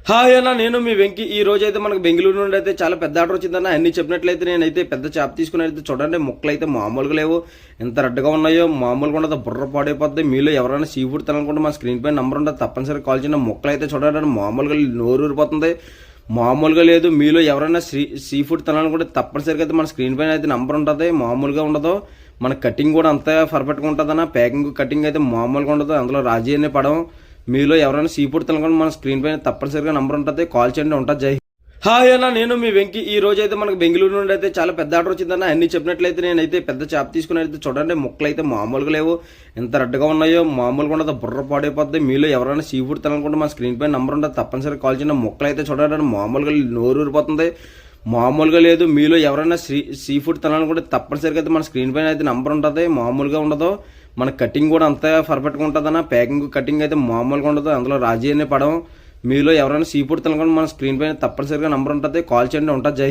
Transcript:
Hi అన్న, నేను మీ వెంకీ. ఈ రోజు అయితే మనకు బెంగళూరు నుండి అయితే చాలా పెద్ద ఆర్డర్ వచ్చిందన్న. అన్ని చెప్పినట్లయితే నేనైతే పెద్ద చేప తీసుకుని అయితే చూడండి, ముక్కలు అయితే మామూలుగా లేవు. ఎంత రెడ్గా ఉన్నాయో, మామూలుగా ఉండదు, బుర్ర పాడైపోద్ది. మీలో ఎవరైనా సీ ఫుడ్ తినాలనుకుంటే మా స్క్రీన్ పైన నెంబర్ ఉంటుంది, తప్పనిసరిగా కాల్ చేయండి. ముక్కలు అయితే చూడండి, మామూలుగా నోరు ఊరిపోతుంది, మామూలుగా లేదు. మీలో ఎవరైనా సీ ఫుడ్ తినాలనుకుంటే తప్పనిసరిగా అయితే మన స్క్రీన్ పైన అయితే నెంబర్ ఉంటుంది, మామూలుగా ఉండదు. మన కటింగ్ కూడా అంతా పర్ఫెక్ట్గా ఉంటుందన్న. ప్యాకింగ్ కటింగ్ అయితే మామూలుగా ఉండదు, అందులో రాజీ అనే పడవం. మీలో ఎవరైనా సీ ఫుడ్ తినకుండా మన స్క్రీన్ పైన తప్పనిసరిగా నంబర్ ఉంటుంది, కాల్ చేయండి. ఉంటుంది. జై హాయ్ అన్న, నేను మీ వెంకీ. ఈ రోజు అయితే మనకు బెంగళూరు నుండి అయితే చాలా పెద్ద ఆర్డర్ వచ్చిందన్న. అన్ని చెప్పినట్లయితే నేనైతే పెద్ద చేప తీసుకుని అయితే చూడండి, ముక్కలు అయితే మామూలుగా లేవు. ఎంత రెడ్గా ఉన్నాయో, మామూలుగా ఉండదు, బుర్ర పాడైపోద్ది. మీలో ఎవరైనా సీ ఫుడ్ తినాలనుకుంటే మన స్క్రీన్ పైన నంబర్ ఉంటుంది, తప్పనిసరిగా కాల్ చేయండి. ముక్కలు అయితే చూడండి, మామూలుగా నోరు ఊరిపోతుంది, మామూలుగా లేదు. మీలో ఎవరైనా సీ ఫుడ్ తినాలనుకుంటే తప్పనిసరిగా అయితే మన స్క్రీన్ పైన అయితే నంబర్ ఉంటుంది, మామూలుగా ఉండదు. మన కటింగ్ కూడా అంతా పర్ఫెక్ట్గా ఉంటుందన్న. ప్యాకింగ్ కటింగ్ అయితే మామూలుగా ఉండదు, అందులో రాజీ అనే పడవం. మీలో ఎవరైనా సీ ఫుడ్ తినకుండా మన స్క్రీన్ పైన తప్పనిసరిగా నంబర్ ఉంటుంది, కాల్ చేయండి. ఉంటుంది. జై